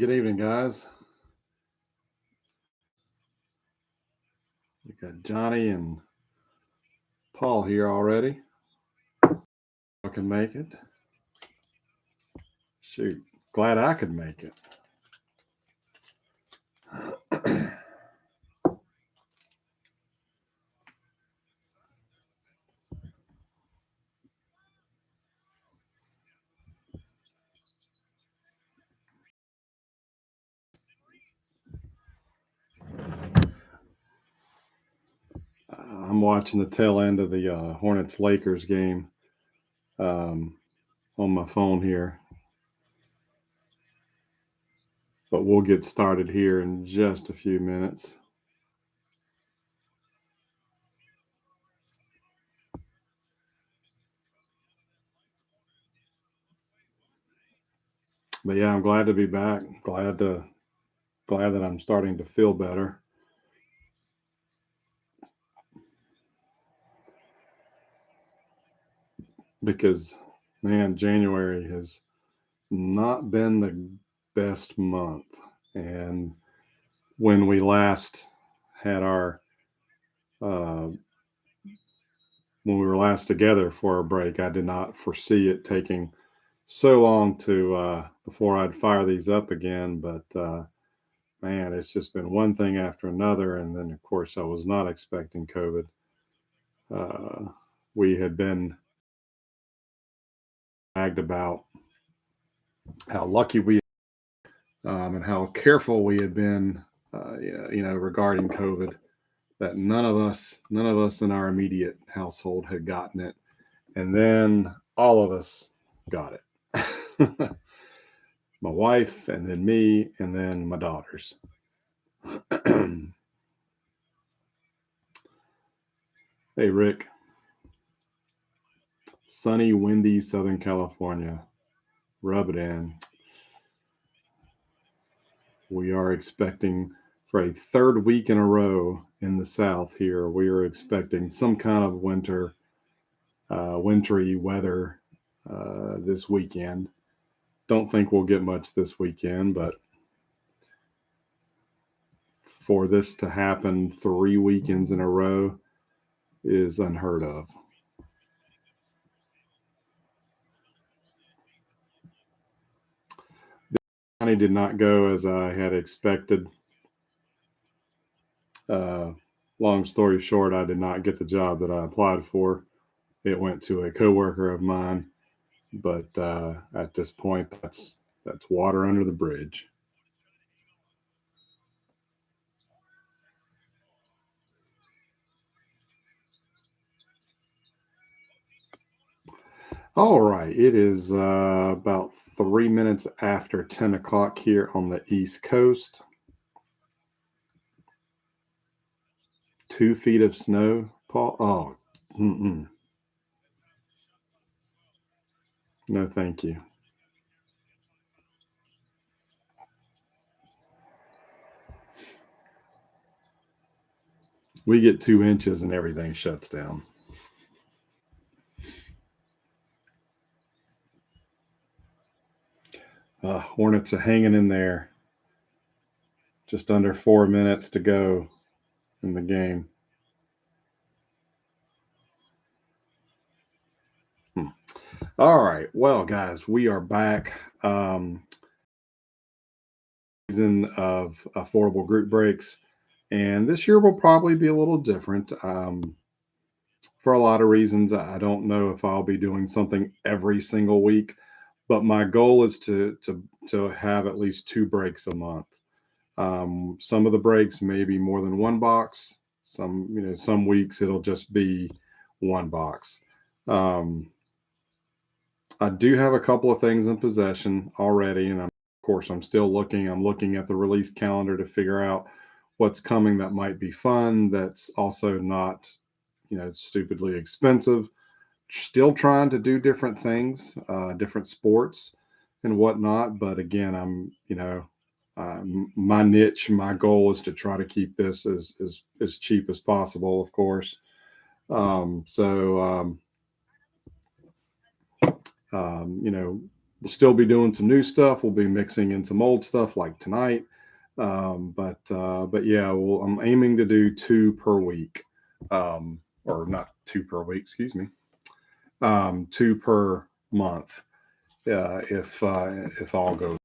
Good evening, guys. We got Johnny and Paul here already. I can make it. Shoot, glad I could make it. I'm watching the tail end of the Hornets Lakers game um, on my phone here, but we'll get started here in just a few minutes. But yeah, I'm glad to be back. Glad that I'm starting to feel better. Because man, January has not been the best month. And when we last had our uh, when we were last together for a break, I did not foresee it taking so long to before I'd fire these up again. But man, it's just been one thing after another. And then, of course, I was not expecting COVID. Uh, we had been bragged about how lucky we and how careful we had been, regarding COVID. That none of us in our immediate household had gotten it, and then all of us got it. My wife, and then me, and then my daughters. Hey, Rick. Sunny, windy Southern California. Rub it in. We are expecting for a third week in a row in the South here. We are expecting some kind of wintry weather this weekend. Don't think we'll get much this weekend, but for this to happen 3 weekends in a row is unheard of. County did not go as I had expected. Long story short, I did not get the job that I applied for. It went to a coworker of mine, but at this point, that's water under the bridge. All right, it is about 3 minutes after 10 o'clock here on the East Coast. 2 feet of snow, Paul. Oh, no, thank you. We get 2 inches and everything shuts down. Hornets are hanging in there. Just under 4 minutes to go in the game. All right. Well, guys, we are back. Season of affordable group breaks. And this year will probably be a little different for a lot of reasons. I don't know if I'll be doing something every single week, but my goal is to have at least 2 breaks a month. Some of the breaks may be more than one box. Some weeks it'll just be one box. I do have a couple of things in possession already, and of course I'm still looking. I'm looking at the release calendar to figure out what's coming that might be fun. That's also not, stupidly expensive. Still trying to do different things, different sports and whatnot. But again, my niche, my goal is to try to keep this as cheap as possible, of course. So, you know, we'll still be doing some new stuff. We'll be mixing in some old stuff like tonight. But yeah, I'm aiming to do two per week, or not two per week, excuse me, two per month, if all goes.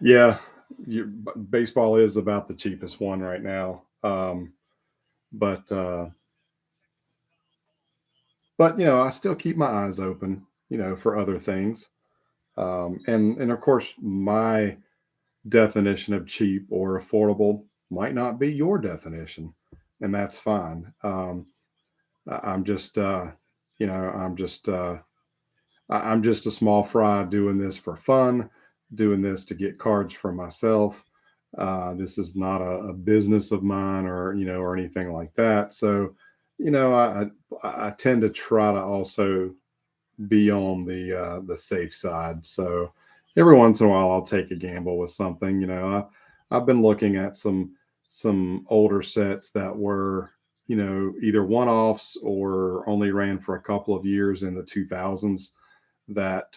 Yeah, baseball is about the cheapest one right now. But but I still keep my eyes open, for other things. And of course, my definition of cheap or affordable might not be your definition, and that's fine. I'm just, you know, I'm just, I'm just a small fry doing this for fun, doing this to get cards for myself. This is not a business of mine, or anything like that. So, I tend to try to also be on the safe side. So every once in a while, I'll take a gamble with something. I've been looking at some older sets that were either one offs or only ran for a couple of years in the 2000s that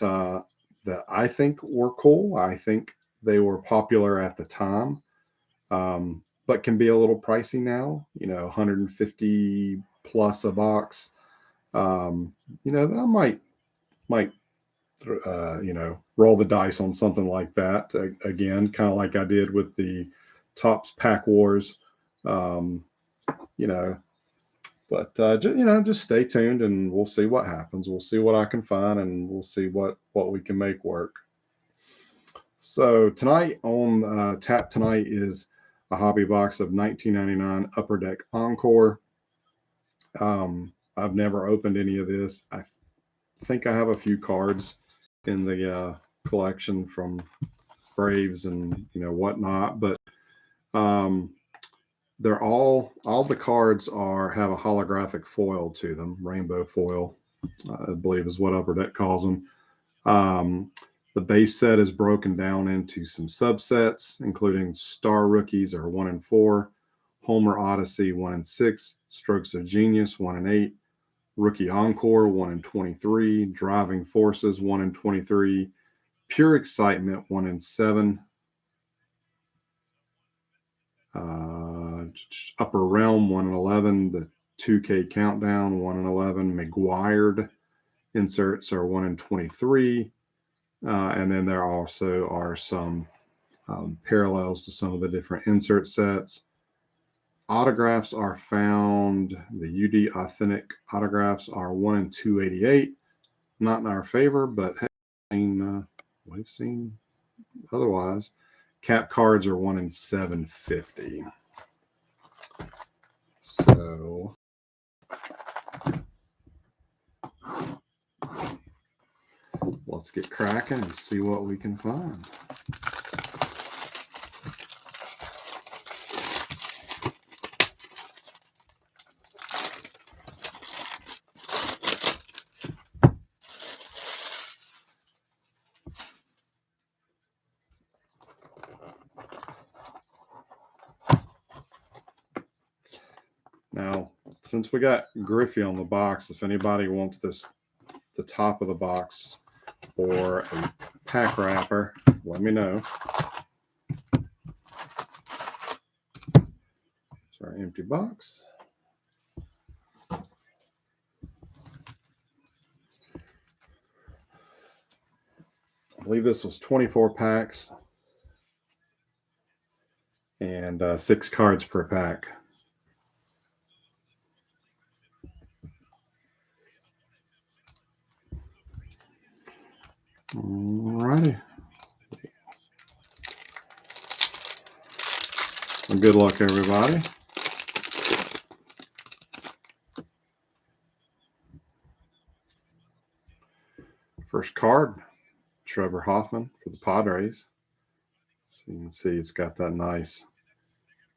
that I think were cool. I think they were popular at the time, but can be a little pricey now. 150 plus a box. I might roll the dice on something like that again, kind of like I did with the Tops Pack Wars. Um, you know, but just stay tuned and we'll see what happens. We'll see what I can find and we'll see what we can make work. So tonight on tap tonight is a hobby box of 1999 Upper Deck Encore. I've never opened any of this. I think I have a few cards in the collection from Braves and whatnot, but um, they're all the cards are have a holographic foil to them, rainbow foil, I believe is what Upper Deck calls them. Um, the base set is broken down into some subsets, including Star Rookies are 1 and 4, Homer Odyssey 1 and 6, Strokes of Genius 1 and 8, Rookie Encore 1 and 23, Driving Forces 1 and 23, Pure Excitement 1 and 7, Upper Realm 1 and 11, the 2K Countdown 1 and 11, McGuired inserts are 1 and 23, and then there also are some parallels to some of the different insert sets. Autographs are found. The UD Authentic autographs are 1 and 288. Not in our favor, but hey, we've seen otherwise. Cap cards are 1 and 750. So let's get cracking and see what we can find. Now, since we got Griffey on the box, if anybody wants the top of the box or a pack wrapper, let me know. It's our empty box. I believe this was 24 packs and 6 cards per pack. Alrighty. Well, good luck, everybody. First card, Trevor Hoffman for the Padres. So you can see it's got that nice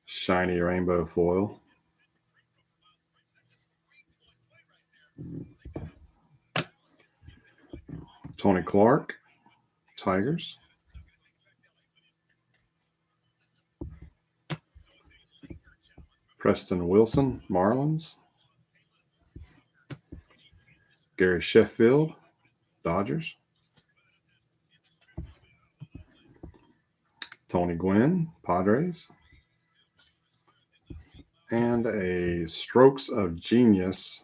shiny rainbow foil. Tony Clark, Tigers. Preston Wilson, Marlins. Gary Sheffield, Dodgers. Tony Gwynn, Padres. And a Strokes of Genius,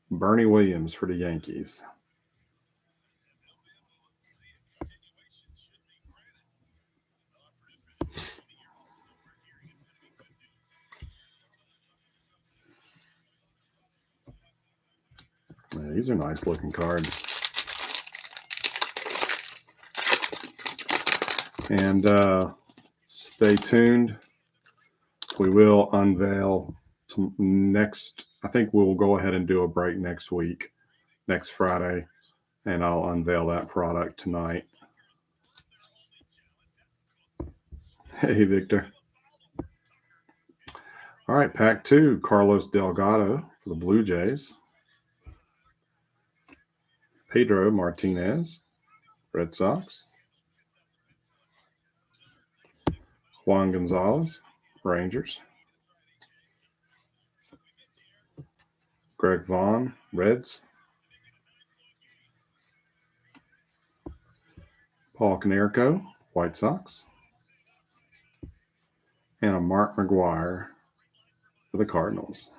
Bernie Williams for the Yankees. Yeah, these are nice looking cards. And stay tuned. We will unveil next. I think we'll go ahead and do a break next week, next Friday, and I'll unveil that product tonight. Hey, Victor. All right, pack 2, Carlos Delgado for the Blue Jays. Pedro Martinez, Red Sox. Juan Gonzalez, Rangers. Greg Vaughn, Reds. Paul Konerko, White Sox. And a Mark McGwire for the Cardinals.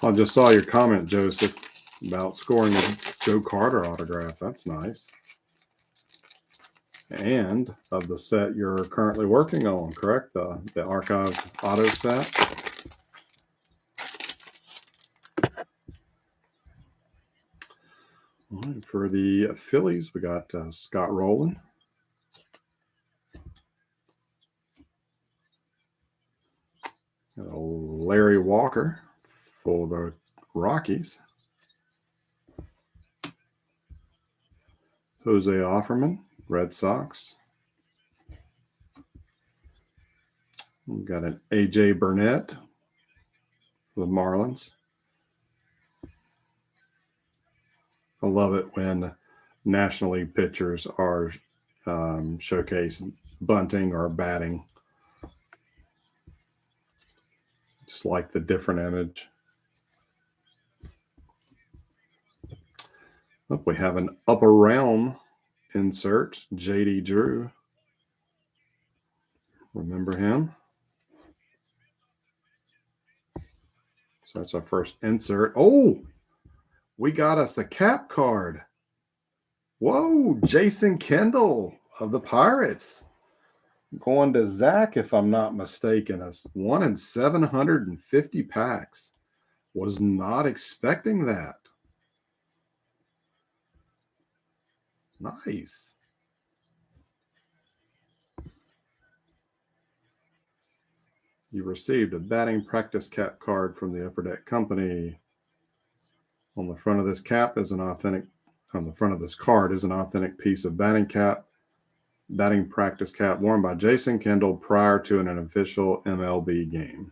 I just saw your comment, Joseph, about scoring a Joe Carter autograph. That's nice. And of the set you're currently working on, correct? The Archives auto set. All right, for the Phillies, we got Scott Rowland. Larry Walker for the Rockies. Jose Offerman, Red Sox. We've got an A.J. Burnett for the Marlins. I love it when National League pitchers are showcased bunting or batting. Just like the different image. Look, we have an Upper Realm insert, J.D. Drew. Remember him? So that's our first insert. Oh, we got us a cap card. Whoa, Jason Kendall of the Pirates. Going to Zach, if I'm not mistaken. Us 1 in 750 packs. Was not expecting that. Nice. You received a batting practice cap card from the Upper Deck Company. On the front of this cap is an authentic, on the front of this card is an authentic piece of batting practice cap worn by Jason Kendall prior to an official MLB game.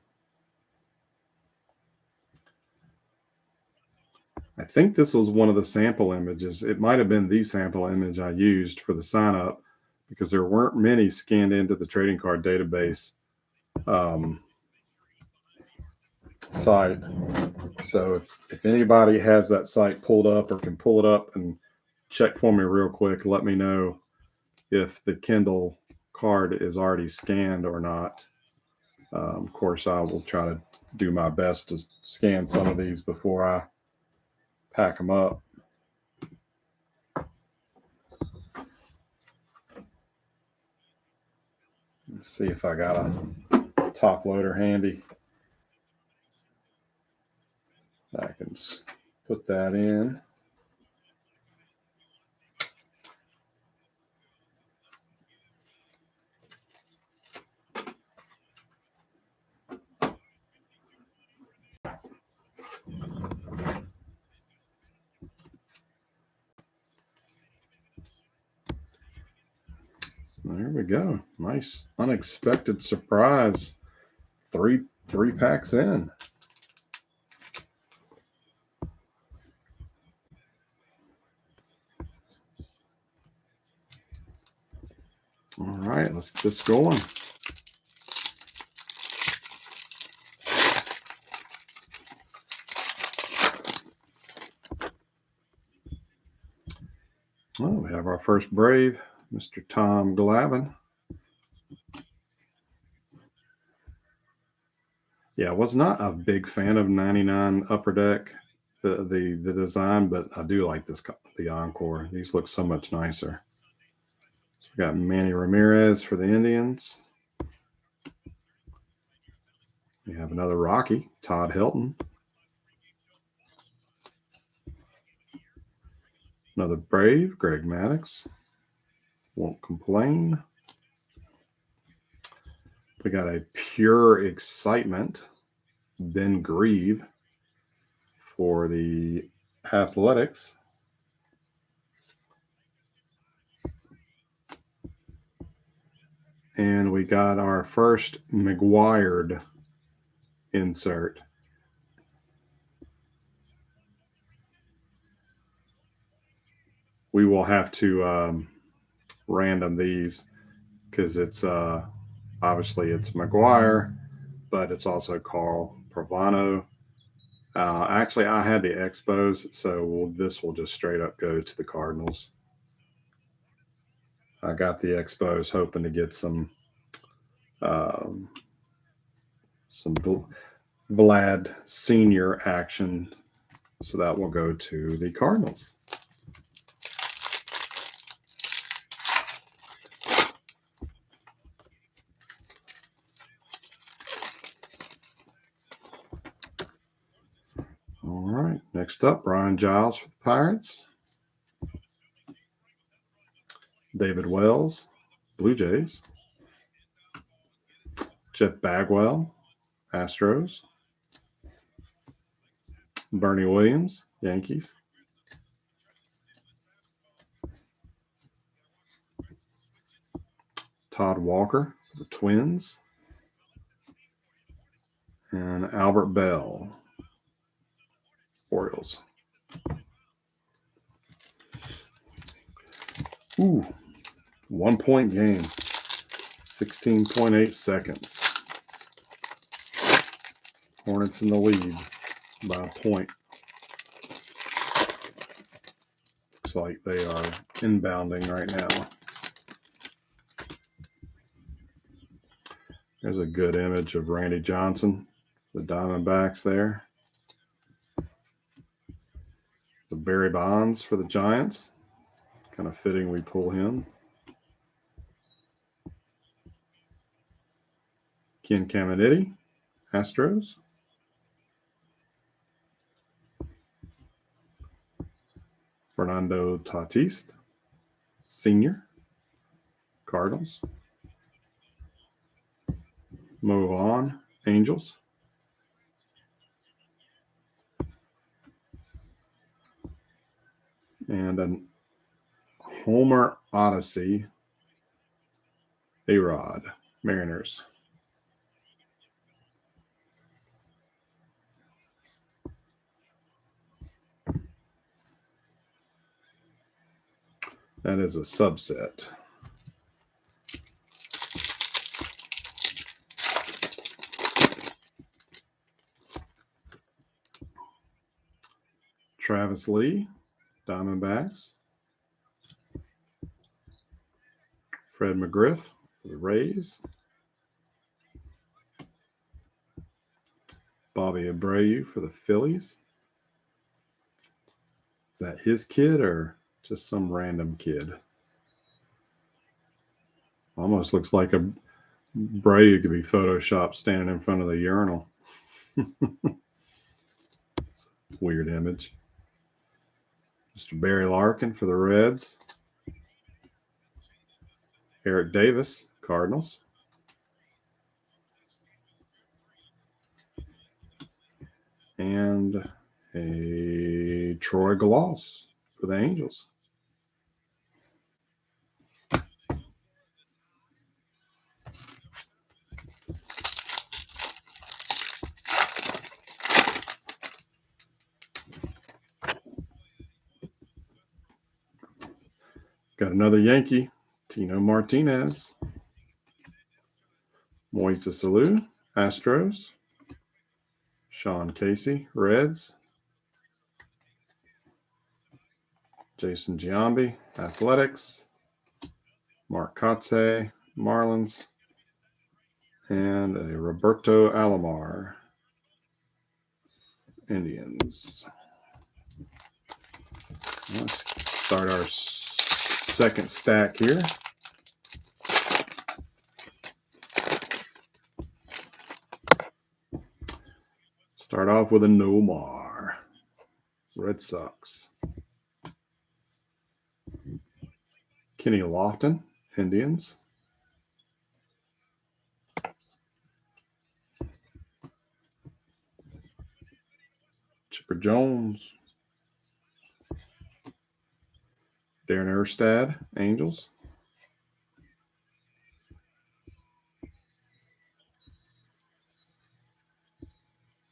I think this was one of the sample images. It might have been the sample image I used for the sign up because there weren't many scanned into the trading card database site. So if anybody has that site pulled up or can pull it up and check for me real quick, let me know if the Kindle card is already scanned or not. Of course, I will try to do my best to scan some of these before I pack them up. Let's see if I got a top loader handy. I can put that in. There we go. Nice unexpected surprise. Three packs in. All right, let's get this going. Well, we have our first Brave, Mr. Tom Glavine. Yeah, I was not a big fan of 99 Upper Deck, the design, but I do like the Encore. These look so much nicer. So we got Manny Ramirez for the Indians. We have another Rocky, Todd Helton. Another Brave, Greg Maddux. Won't complain. We got a Pure Excitement, Ben Grieve for the Athletics. And we got our first McGuired insert. We will have to random these because it's obviously it's McGuire, but it's also Carl Provano. Actually, I had the Expos, so this will just straight up go to the Cardinals. I got the Expos hoping to get some Vlad Senior action, so that will go to the Cardinals. All right, next up, Brian Giles for the Pirates. David Wells, Blue Jays. Jeff Bagwell, Astros. Bernie Williams, Yankees. Todd Walker, the Twins. And Albert Bell, Orioles. Ooh, 1 point game, 16.8 seconds. Hornets in the lead by a point. Looks like they are inbounding right now. There's a good image of Randy Johnson, the Diamondbacks there. The Barry Bonds for the Giants. Kind of fitting we pull him. Ken Caminiti, Astros. Fernando Tatis, Sr., Cardinals. Move on, Angels. And a Homer Odyssey, A-Rod, Mariners. That is a subset. Travis Lee, Diamondbacks. Fred McGriff for the Rays. Bobby Abreu for the Phillies. Is that his kid or just some random kid? Almost looks like a Abreu could be photoshopped standing in front of the urinal. Weird image. Mr. Barry Larkin for the Reds. Eric Davis, Cardinals. And a Troy Glaus for the Angels. Got another Yankee, Tino Martinez. Moises Alou, Astros. Sean Casey, Reds. Jason Giambi, Athletics. Mark Kotze, Marlins. And a Roberto Alomar, Indians. Let's start our second stack here. Start off with a Nomar, Red Sox. Kenny Lofton, Indians. Chipper Jones. Darren Erstad, Angels.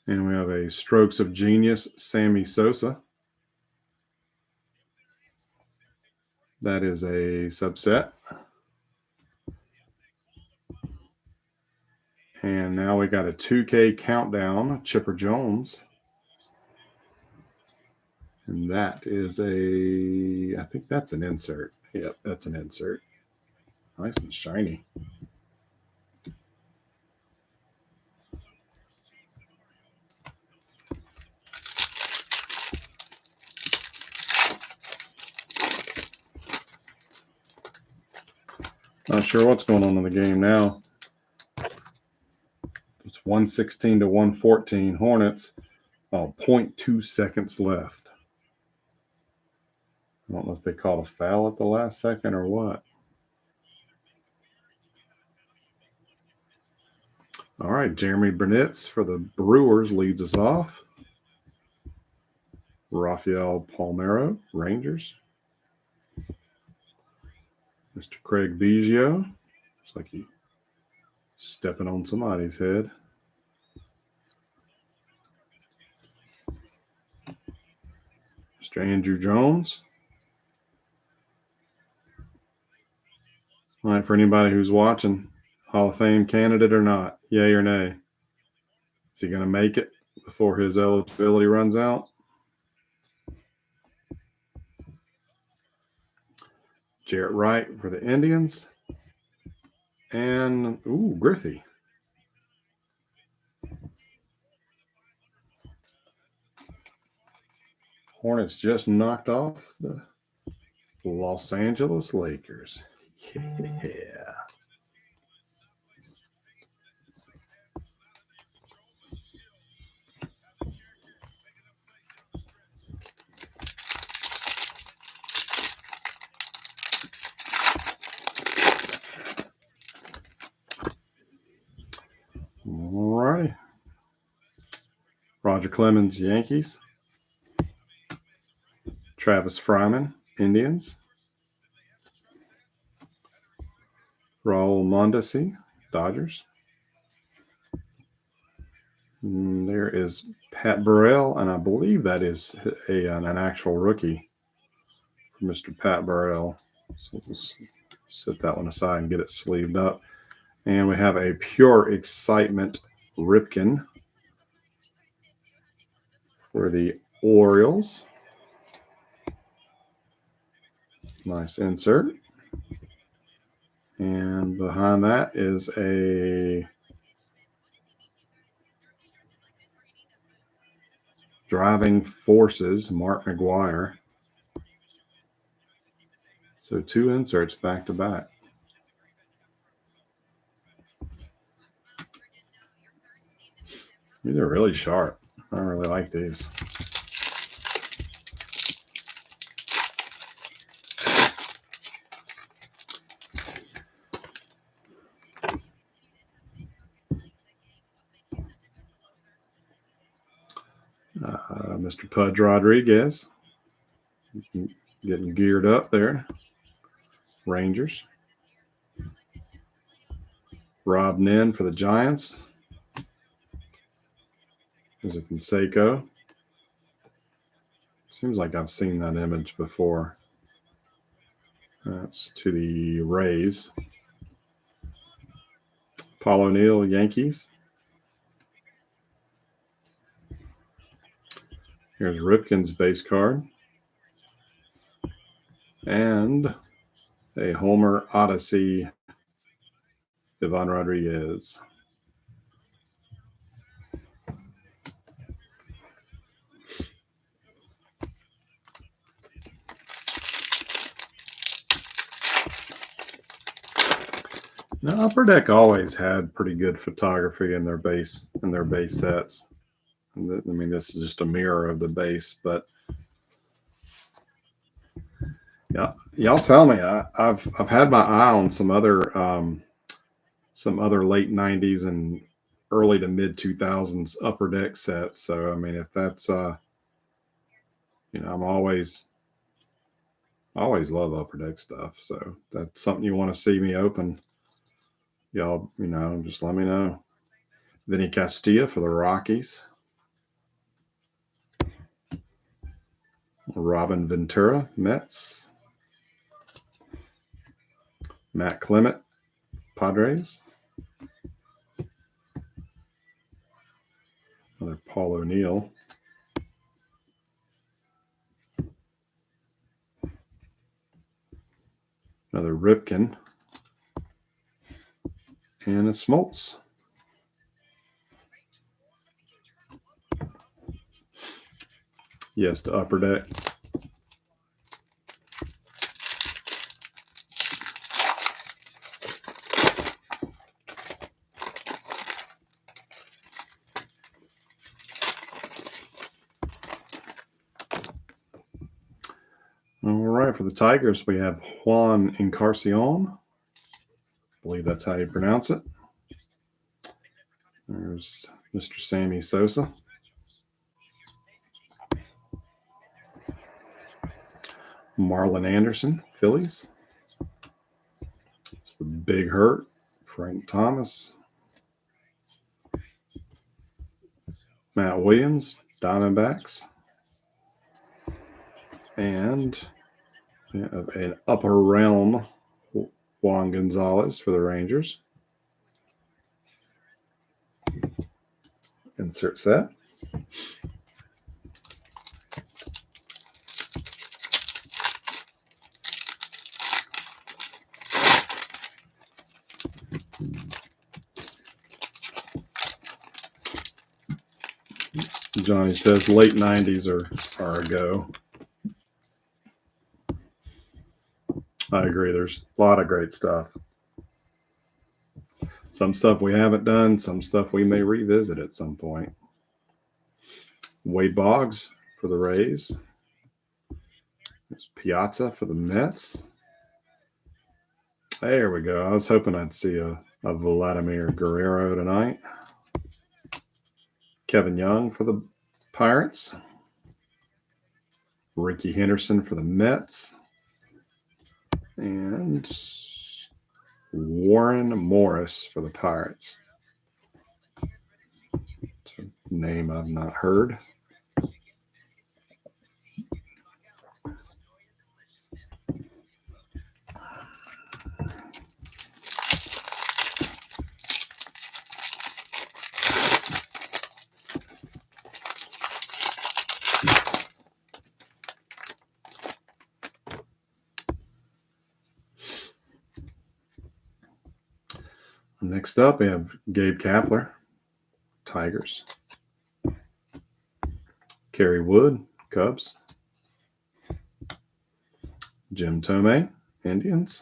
And we have a Strokes of Genius, Sammy Sosa. That is a subset. And now we got a 2K countdown, Chipper Jones. And that is I think that's an insert. Yep, that's an insert. Nice and shiny. Not sure what's going on in the game now. It's 116 to 114 Hornets. Oh, 0.2 seconds left. I don't know if they called a foul at the last second or what. All right, Jeremy Burnitz for the Brewers leads us off. Rafael Palmeiro, Rangers. Mr. Craig Biggio. Looks like he's stepping on somebody's head. Mr. Andrew Jones. All right, for anybody who's watching, Hall of Fame candidate or not, yay or nay? Is he going to make it before his eligibility runs out? Jarrett Wright for the Indians. And, Griffey. Hornets just knocked off the Los Angeles Lakers. Yeah. All right. Roger Clemens, Yankees. Travis Fryman, Indians. Raul Mondesi, Dodgers. There is Pat Burrell, and I believe that is an actual rookie for Mr. Pat Burrell. So let's set that one aside and get it sleeved up. And we have a Pure Excitement Ripken for the Orioles. Nice insert. And behind that is a Driving Forces, Mark McGuire. So 2 inserts back to back. These are really sharp. I really like these. Mr. Pudge Rodriguez getting geared up there. Rangers. Rob Nin for the Giants. There's a Canseco. Seems like I've seen that image before. That's to the Rays. Paul O'Neill, Yankees. Here's Ripken's base card. And a Homer Odyssey, Ivan Rodriguez. Now, Upper Deck always had pretty good photography in their base sets. I mean, this is just a mirror of the base, but yeah, y'all tell me. I've had my eye on some other late '90s and early to mid 2000s Upper Deck sets. So I mean, if that's I'm always love Upper Deck stuff. So if that's something you want to see me open, y'all, just let me know. Vinny Castilla for the Rockies. Robin Ventura, Mets. Matt Clement, Padres. Another Paul O'Neill. Another Ripken. And a Smoltz. Yes, to Upper Deck. All right, for the Tigers, we have Juan Encarnacion. I believe that's how you pronounce it. There's Mr. Sammy Sosa. Marlon Anderson, Phillies. It's the Big Hurt, Frank Thomas. Matt Williams, Diamondbacks. And an Upper Realm, Juan Gonzalez for the Rangers. Insert set. Johnny says late 90s are a go. I agree. There's a lot of great stuff. Some stuff we haven't done, some stuff we may revisit at some point. Wade Boggs for the Rays. There's Piazza for the Mets. There we go. I was hoping I'd see a Vladimir Guerrero tonight. Kevin Young for the Pirates. Ricky Henderson for the Mets. And Warren Morris for the Pirates. It's a name I've not heard. Next up, we have Gabe Kapler, Tigers. Kerry Wood, Cubs. Jim Thome, Indians.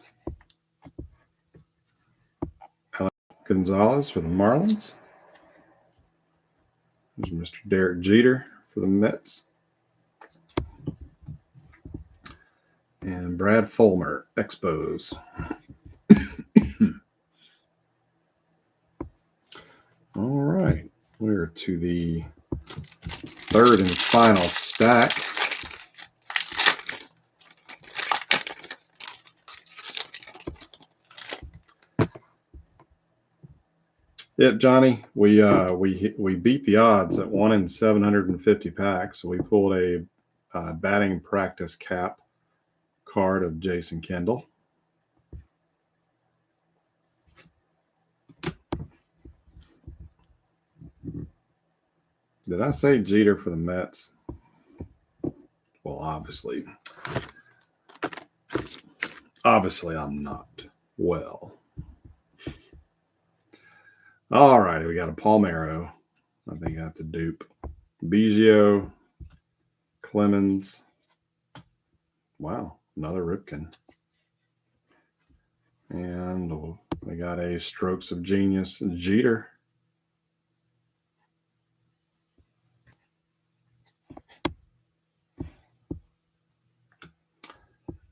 Alex Gonzalez for the Marlins. There's Mr. Derek Jeter for the Mets. And Brad Fulmer, Expos. All right, we're to the third and final stack. Yeah, Johnny, we beat the odds at 1 in 750 packs. We pulled a batting practice cap card of Jason Kendall. Did I say Jeter for the Mets? Well, obviously I'm not. Well, all right, we got a Palmeiro. I think that's a dupe. Biggio, Clemens. Wow, another Ripken. And we got a Strokes of Genius Jeter.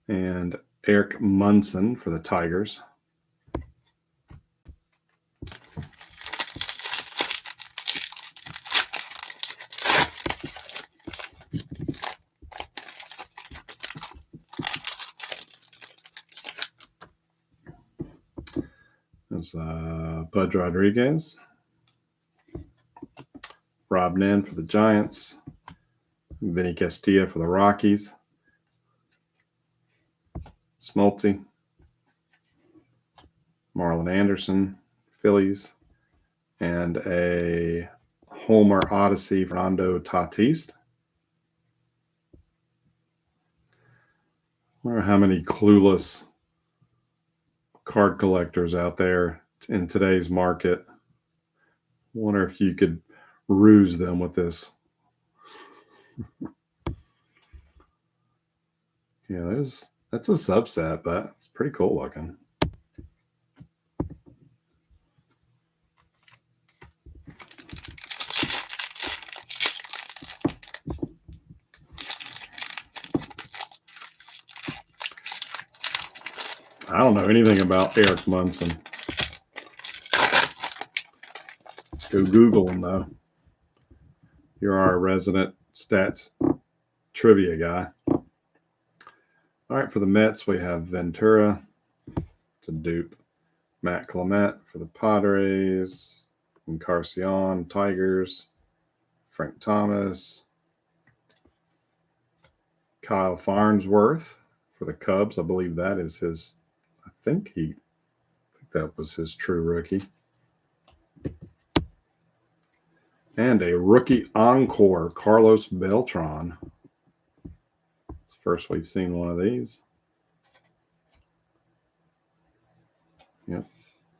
And Eric Munson for the Tigers. There's Bud Rodriguez. Rob Nen for the Giants. Vinny Castilla for the Rockies. Smoltzy. Marlon Anderson, Phillies. And a Homer Odyssey, Fernando Tatis. I wonder how many clueless card collectors out there in today's market. I wonder if you could ruse them with this. Yeah, that's a subset, but it's pretty cool looking. I don't know anything about Eric Munson. Go Google him, though. You're our resident stats trivia guy. All right, for the Mets, we have Ventura. It's a dupe. Matt Clement for the Padres. Encarnacion, Tigers. Frank Thomas. Kyle Farnsworth for the Cubs. I believe that is his. I think that was his true rookie. And a rookie Encore, Carlos Beltran. It's the first we've seen one of these. Yep,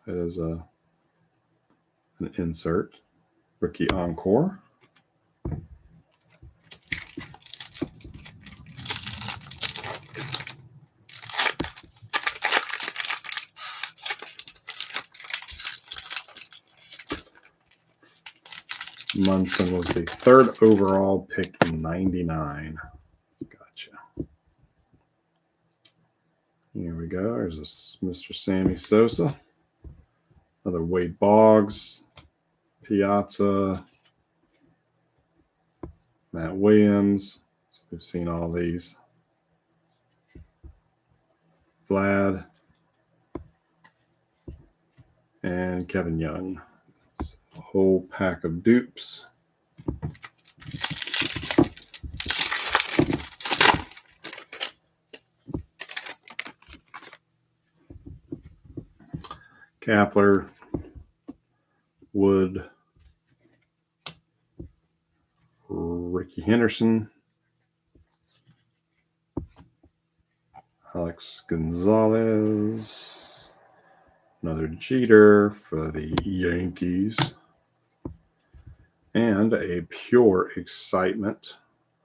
it is an insert. Rookie Encore. Munson was the third overall pick in 99. Gotcha. Here we go. There's Mr. Sammy Sosa. Another Wade Boggs. Piazza. Matt Williams. So we've seen all these. Vlad. And Kevin Young. A whole pack of dupes. Kapler, Wood, Ricky Henderson, Alex Gonzalez, another Jeter for the Yankees, and a pure excitement,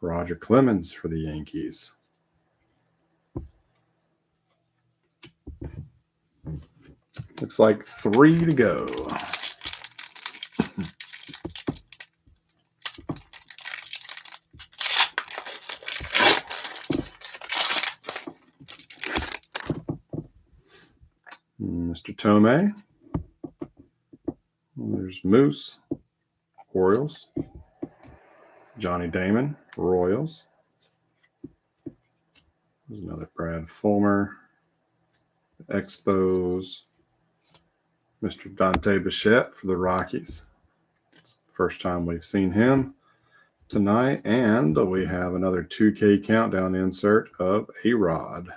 Roger Clemens for the Yankees. Looks like 3 to go. Mr. Tomei. There's Moose, Orioles. Johnny Damon, Royals. There's another Brad Fulmer. Expos. Mr. Dante Bichette for the Rockies. It's the first time we've seen him tonight. And we have another 2K countdown insert of A-Rod.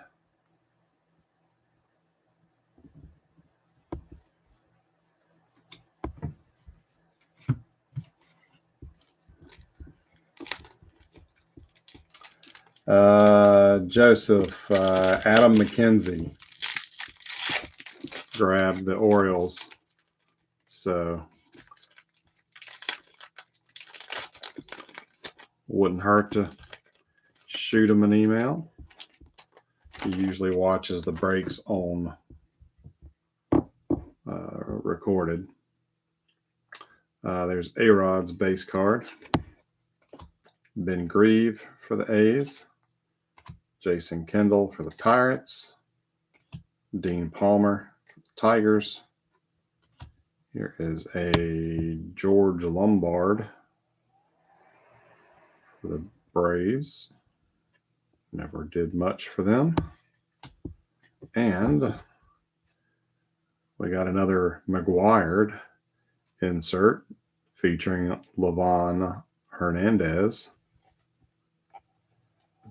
Joseph, Adam McKenzie grabbed the Orioles. So wouldn't hurt to shoot him an email. He usually watches the breaks on recorded. There's A-Rod's base card. Ben Grieve for the A's. Jason Kendall for the Pirates. Dean Palmer for the Tigers. Here is a George Lombard for the Braves. Never did much for them. And we got another McGuire insert featuring Levon Hernandez.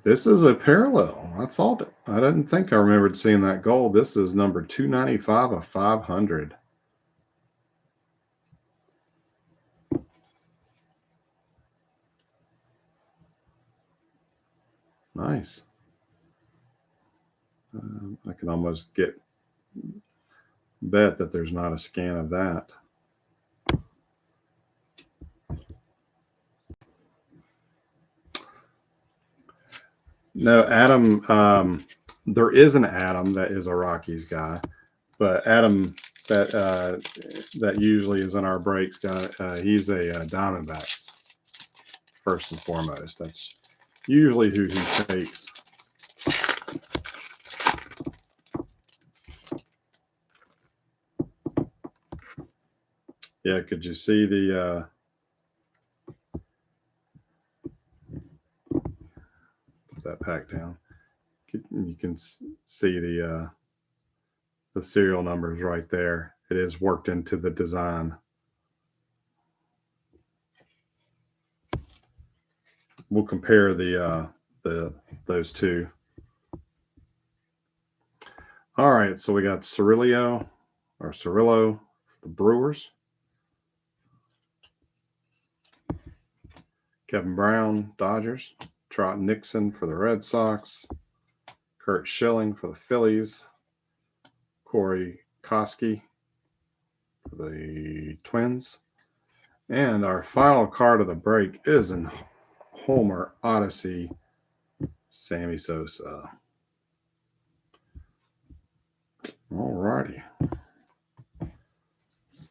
This is a parallel. I didn't think I remembered seeing that gold. This is number 295 of 500. Nice. I can almost bet that there's not a scan of that. No, Adam. There is an Adam that is a Rockies guy, but Adam that usually is in our breaks guy. He's a Diamondbacks first and foremost. That's usually who he takes. Yeah, could you see the put that pack down? You can see the serial numbers right there. It is worked into the design. We'll compare those two. All right, so we got Cirillo, the Brewers. Kevin Brown, Dodgers. Trot Nixon for the Red Sox. Kurt Schilling for the Phillies. Corey Koski for the Twins. And our final card of the break is in Homer Odyssey, Sammy Sosa. All righty.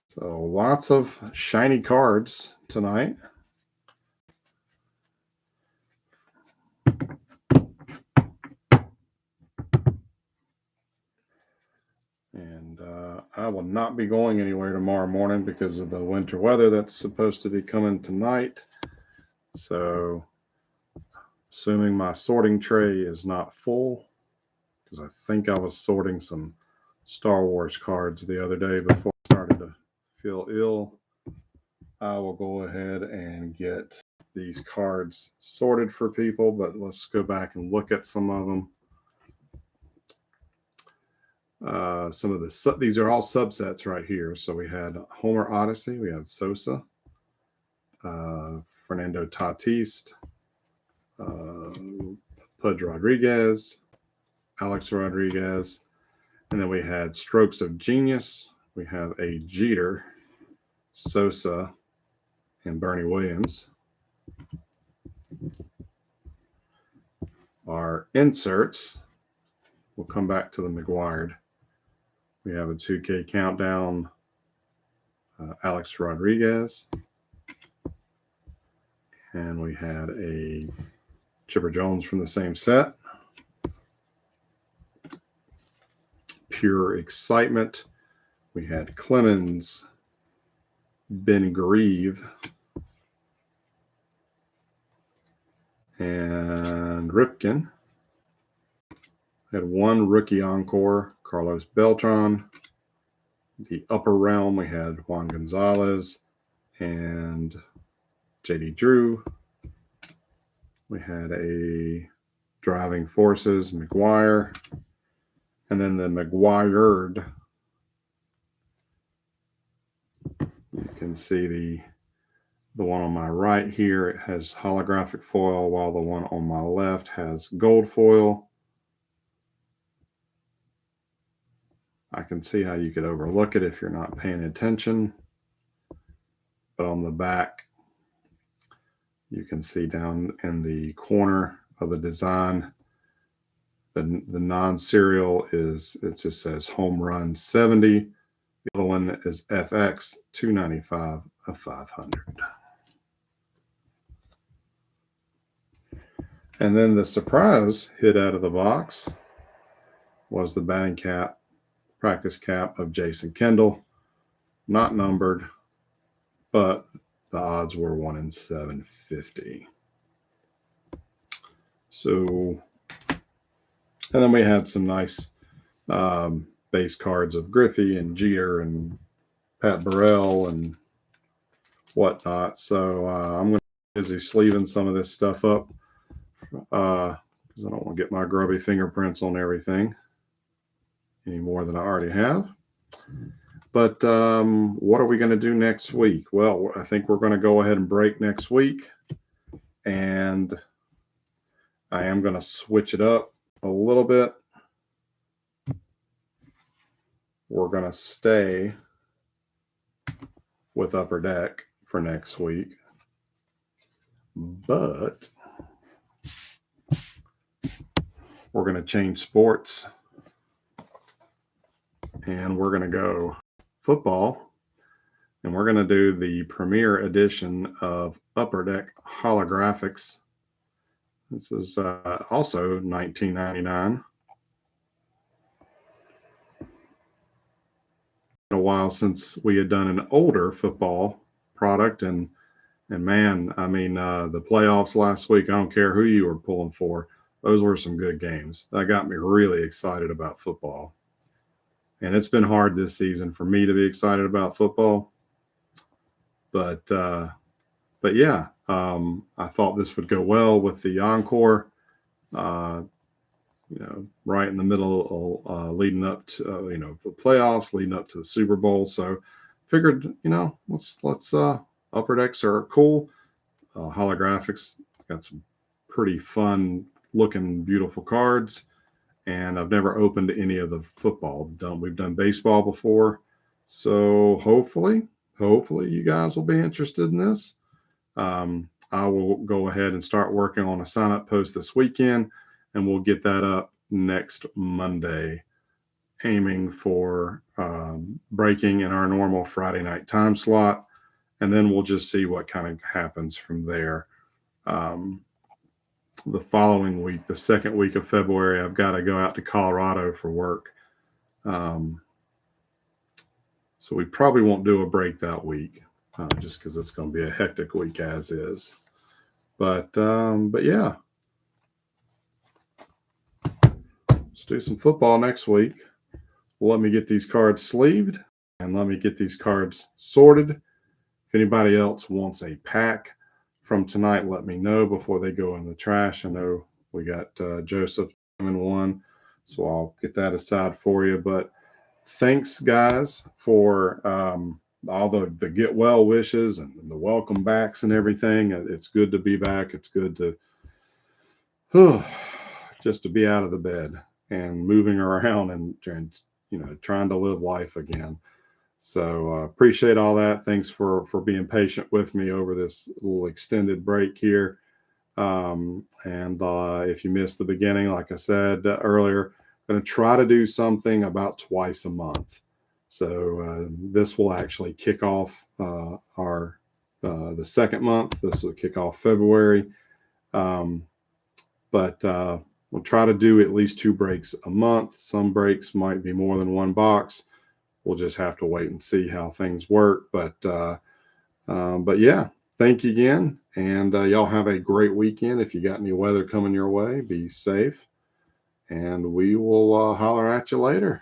So lots of shiny cards tonight. And I will not be going anywhere tomorrow morning because of the winter weather that's supposed to be coming tonight. So assuming my sorting tray is not full, because I think I was sorting some Star Wars cards the other day before I started to feel ill, I will go ahead and get these cards sorted for people, but let's go back and look at some of them. Some of these are all subsets right here. So we had Homer Odyssey, we had Sosa, Fernando Tatis, Pudge Rodriguez, Alex Rodriguez, and then we had Strokes of Genius. We have a Jeter, Sosa, and Bernie Williams. Our inserts, we'll come back to the McGuire. We have a 2K countdown, Alex Rodriguez. And we had a Chipper Jones from the same set. Pure Excitement. We had Clemens, Ben Grieve, and Ripken. We had one rookie encore, Carlos Beltran. The upper realm, we had Juan Gonzalez and JD Drew. We had a Driving Forces, McGuire. And then the McGuired. You can see the The one on my right here, it has holographic foil, while the one on my left has gold foil. I can see how you could overlook it if you're not paying attention. But on the back, you can see down in the corner of the design, the non-serial it just says Home Run 70. The other one is FX 295 of 500. And then the surprise hit out of the box was the batting cap, practice cap of Jason Kendall, not numbered, but the odds were 1 in 750. So, and then we had some nice base cards of Griffey and Jeter and Pat Burrell and whatnot. So I'm going to be busy sleeving some of this stuff up because I don't want to get my grubby fingerprints on everything any more than I already have. But what are we going to do next week? Well, I think we're going to go ahead and break next week. And I am going to switch it up a little bit. We're going to stay with Upper Deck for next week. But we're going to change sports. And we're going to go football. And we're going to do the premiere edition of Upper Deck Holographics. This is also $19.99. A while since we had done an older football product, and man, I mean, the playoffs last week, I don't care who you were pulling for, those were some good games. That got me really excited about football. And it's been hard this season for me to be excited about football. But yeah, I thought this would go well with the Encore, right in the middle, leading up to, the playoffs, leading up to the Super Bowl. So figured, let's Upper Decks are cool. Holographics got some pretty fun looking, beautiful cards. And I've never opened any of the football. We've done baseball before. So hopefully you guys will be interested in this. I will go ahead and start working on a sign-up post this weekend, and we'll get that up next Monday, aiming for breaking in our normal Friday night time slot. And then we'll just see what kind of happens from there. The following week, the second week of February, I've got to go out to Colorado for work. So we probably won't do a break that week, just because it's going to be a hectic week as is. But yeah, let's do some football next week. Let me get these cards sleeved and let me get these cards sorted. If anybody else wants a pack from tonight, let me know before they go in the trash. I know we got Joseph in one, so I'll get that aside for you. But thanks, guys, for all the get well wishes and the welcome backs and everything. It's good to be back. It's good to just to be out of the bed and moving around and trying to live life again. So appreciate all that. Thanks for being patient with me over this little extended break here. And if you missed the beginning, like I said earlier, I'm going to try to do something about twice a month. So this will actually kick off the second month. This will kick off February. But we'll try to do at least 2 breaks a month. Some breaks might be more than 1 box. We'll just have to wait and see how things work. But yeah, thank you again. And y'all have a great weekend. If you got any weather coming your way, be safe. And we will holler at you later.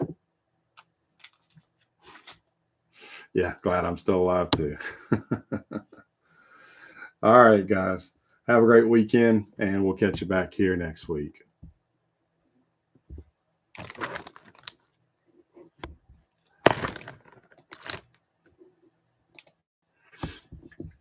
Yeah, glad I'm still alive too. All right, guys. Have a great weekend, and we'll catch you back here next week.